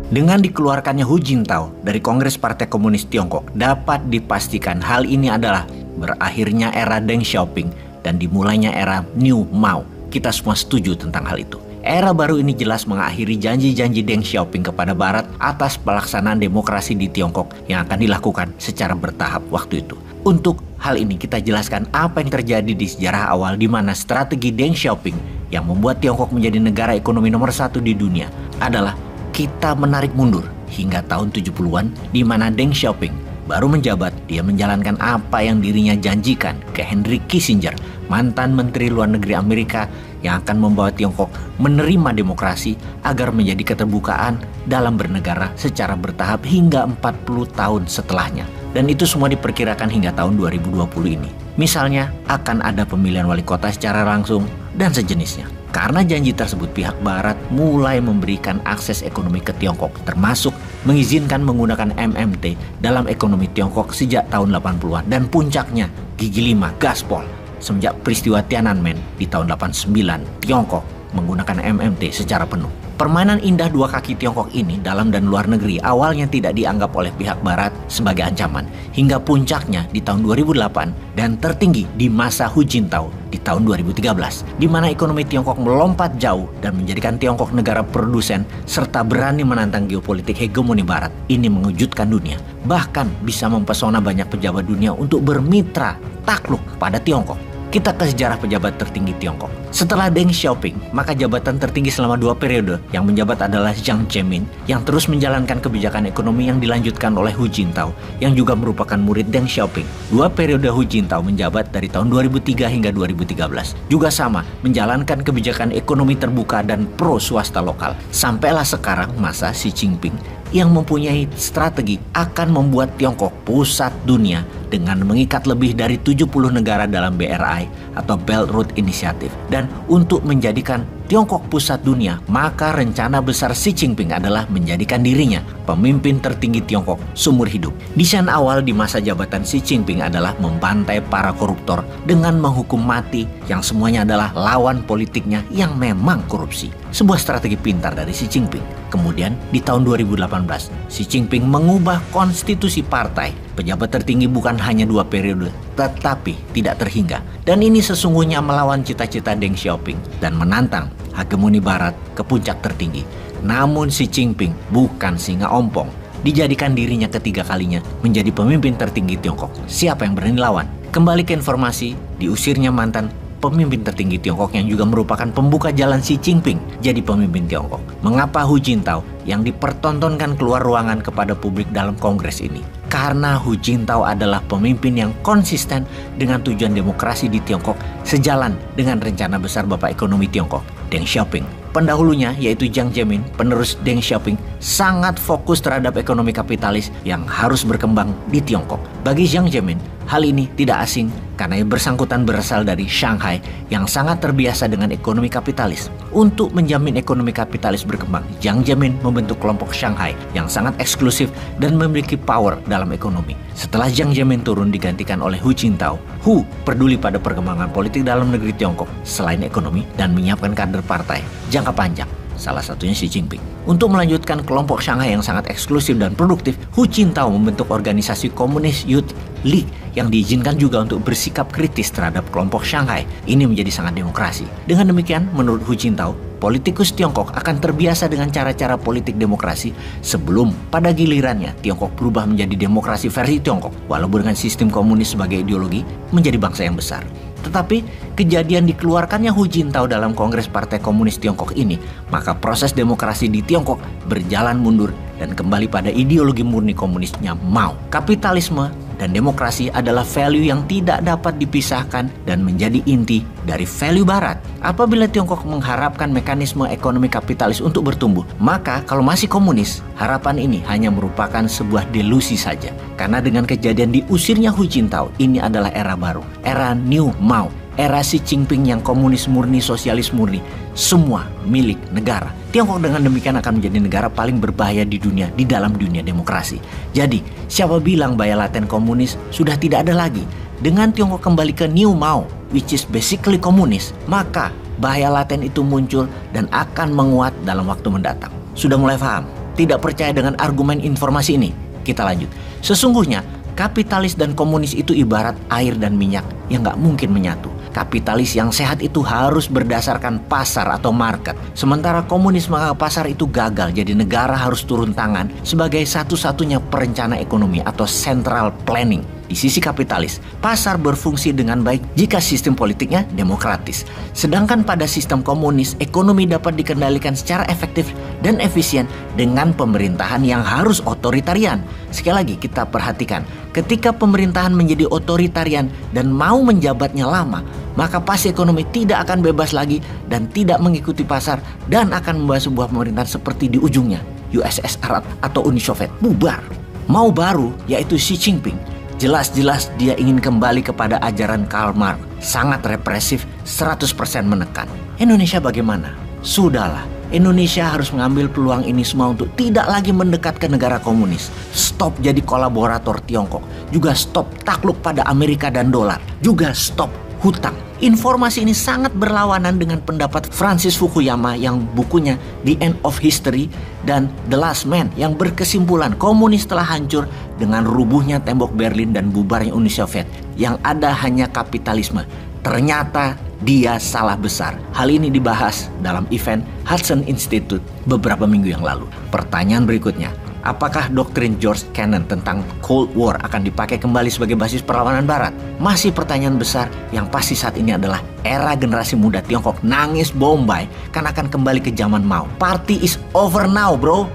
Dengan dikeluarkannya Hu Jintao dari Kongres Partai Komunis Tiongkok, dapat dipastikan hal ini adalah berakhirnya era Deng Xiaoping dan dimulainya era New Mao. Kita semua setuju tentang hal itu. Era baru ini jelas mengakhiri janji-janji Deng Xiaoping kepada Barat atas pelaksanaan demokrasi di Tiongkok yang akan dilakukan secara bertahap waktu itu. Untuk hal ini kita jelaskan apa yang terjadi di sejarah awal di mana strategi Deng Xiaoping yang membuat Tiongkok menjadi negara ekonomi nomor 1 di dunia adalah kita menarik mundur hingga tahun 70-an di mana Deng Xiaoping baru menjabat. Dia menjalankan apa yang dirinya janjikan ke Henry Kissinger, mantan Menteri Luar Negeri Amerika yang akan membawa Tiongkok menerima demokrasi agar menjadi keterbukaan dalam bernegara secara bertahap hingga 40 tahun setelahnya. Dan itu semua diperkirakan hingga tahun 2020 ini. Misalnya akan ada pemilihan wali kota secara langsung dan sejenisnya. Karena janji tersebut, pihak Barat mulai memberikan akses ekonomi ke Tiongkok, termasuk mengizinkan menggunakan MMT dalam ekonomi Tiongkok sejak tahun 80-an. Dan puncaknya, gigi 5 gaspol. Semenjak peristiwa Tiananmen di tahun 89, Tiongkok menggunakan MMT secara penuh. Permainan indah dua kaki Tiongkok ini dalam dan luar negeri awalnya tidak dianggap oleh pihak Barat sebagai ancaman, hingga puncaknya di tahun 2008 dan tertinggi di masa Hu Jintao di tahun 2013, di mana ekonomi Tiongkok melompat jauh dan menjadikan Tiongkok negara produsen serta berani menantang geopolitik hegemoni Barat. Ini mengejutkan dunia, bahkan bisa mempesona banyak pejabat dunia untuk bermitra takluk pada Tiongkok. Kita ke sejarah pejabat tertinggi Tiongkok. Setelah Deng Xiaoping, maka jabatan tertinggi selama 2 periode yang menjabat adalah Jiang Zemin yang terus menjalankan kebijakan ekonomi yang dilanjutkan oleh Hu Jintao yang juga merupakan murid Deng Xiaoping. 2 periode Hu Jintao menjabat dari tahun 2003 hingga 2013. Juga sama, menjalankan kebijakan ekonomi terbuka dan pro swasta lokal. Sampailah sekarang masa Xi Jinping yang mempunyai strategi akan membuat Tiongkok pusat dunia dengan mengikat lebih dari 70 negara dalam BRI atau Belt Road Initiative. Dan untuk menjadikan Tiongkok pusat dunia, maka rencana besar Xi Jinping adalah menjadikan dirinya pemimpin tertinggi Tiongkok seumur hidup. Desain awal di masa jabatan Xi Jinping adalah membantai para koruptor dengan menghukum mati yang semuanya adalah lawan politiknya yang memang korupsi. Sebuah strategi pintar dari Xi Jinping. Kemudian di tahun 2018, Xi Jinping mengubah konstitusi partai. Pejabat tertinggi bukan hanya 2 periode, tetapi tidak terhingga. Dan ini sesungguhnya melawan cita-cita Deng Xiaoping dan menantang hegemoni Barat ke puncak tertinggi. Namun Xi Jinping bukan singa ompong. Dijadikan dirinya ketiga kalinya menjadi pemimpin tertinggi Tiongkok. Siapa yang berani lawan? Kembali ke informasi, diusirnya mantan pemimpin tertinggi Tiongkok yang juga merupakan pembuka jalan Xi Jinping jadi pemimpin Tiongkok. Mengapa Hu Jintao yang dipertontonkan keluar ruangan kepada publik dalam kongres ini? Karena Hu Jintao adalah pemimpin yang konsisten dengan tujuan demokrasi di Tiongkok sejalan dengan rencana besar Bapak Ekonomi Tiongkok, Deng Xiaoping. Pendahulunya yaitu Jiang Zemin, penerus Deng Xiaoping, sangat fokus terhadap ekonomi kapitalis yang harus berkembang di Tiongkok. Bagi Jiang Zemin, hal ini tidak asing karena yang bersangkutan berasal dari Shanghai yang sangat terbiasa dengan ekonomi kapitalis. Untuk menjamin ekonomi kapitalis berkembang, Jiang Zemin membentuk kelompok Shanghai yang sangat eksklusif dan memiliki power dalam ekonomi. Setelah Jiang Zemin turun digantikan oleh Hu Jintao, Hu peduli pada perkembangan politik dalam negeri Tiongkok selain ekonomi dan menyiapkan kader partai jangka panjang. Salah satunya Xi Jinping. Untuk melanjutkan kelompok Shanghai yang sangat eksklusif dan produktif, Hu Jintao membentuk organisasi Komunis Youth League yang diizinkan juga untuk bersikap kritis terhadap kelompok Shanghai. Ini menjadi sangat demokrasi. Dengan demikian, menurut Hu Jintao, politikus Tiongkok akan terbiasa dengan cara-cara politik demokrasi sebelum pada gilirannya Tiongkok berubah menjadi demokrasi versi Tiongkok, walaupun dengan sistem komunis sebagai ideologi menjadi bangsa yang besar. Tetapi kejadian dikeluarkannya Hu Jintao dalam Kongres Partai Komunis Tiongkok ini, maka proses demokrasi di Tiongkok berjalan mundur dan kembali pada ideologi murni komunisnya Mao. Kapitalisme dan demokrasi adalah value yang tidak dapat dipisahkan dan menjadi inti dari value Barat. Apabila Tiongkok mengharapkan mekanisme ekonomi kapitalis untuk bertumbuh, maka kalau masih komunis, harapan ini hanya merupakan sebuah delusi saja. Karena dengan kejadian diusirnya Hu Jintao, ini adalah era baru, era New Mao, era Xi Jinping yang komunis murni, sosialis murni, semua milik negara. Tiongkok dengan demikian akan menjadi negara paling berbahaya di dunia, di dalam dunia demokrasi. Jadi, siapa bilang bahaya laten komunis sudah tidak ada lagi? Dengan Tiongkok kembali ke New Mao, which is basically komunis, maka bahaya laten itu muncul dan akan menguat dalam waktu mendatang. Sudah mulai paham? tidak percaya dengan argumen informasi ini? Kita lanjut. Sesungguhnya, kapitalis dan komunis itu ibarat air dan minyak yang nggak mungkin menyatu. Kapitalis yang sehat itu harus berdasarkan pasar atau market. Sementara komunis menganggap pasar itu gagal, jadi negara harus turun tangan sebagai satu-satunya perencana ekonomi atau central planning. Di sisi kapitalis, pasar berfungsi dengan baik jika sistem politiknya demokratis. Sedangkan pada sistem komunis, ekonomi dapat dikendalikan secara efektif dan efisien dengan pemerintahan yang harus otoritarian. Sekali lagi kita perhatikan, ketika pemerintahan menjadi otoritarian dan mau menjabatnya lama, maka pasti ekonomi tidak akan bebas lagi dan tidak mengikuti pasar dan akan membawa sebuah pemerintahan seperti di ujungnya, USSR atau Uni Soviet bubar. Mau baru, yaitu Xi Jinping. Jelas-jelas dia ingin kembali kepada ajaran Karl Marx, sangat represif, 100% menekan. Indonesia bagaimana? Sudahlah, Indonesia harus mengambil peluang ini semua untuk tidak lagi mendekat ke negara komunis. Stop jadi kolaborator Tiongkok, juga stop takluk pada Amerika dan dolar, juga stop hutang. Informasi ini sangat berlawanan dengan pendapat Francis Fukuyama yang bukunya The End of History dan The Last Man yang berkesimpulan komunis telah hancur dengan rubuhnya tembok Berlin dan bubarnya Uni Soviet. Yang ada hanya kapitalisme. Ternyata dia salah besar. Hal ini dibahas dalam event Hudson Institute beberapa minggu yang lalu. Pertanyaan berikutnya, apakah doktrin George Kennan tentang Cold War akan dipakai kembali sebagai basis perlawanan Barat? Masih pertanyaan besar. Yang pasti saat ini adalah era generasi muda Tiongkok nangis Bombay kan akan kembali ke zaman Mao. Party is over now, bro.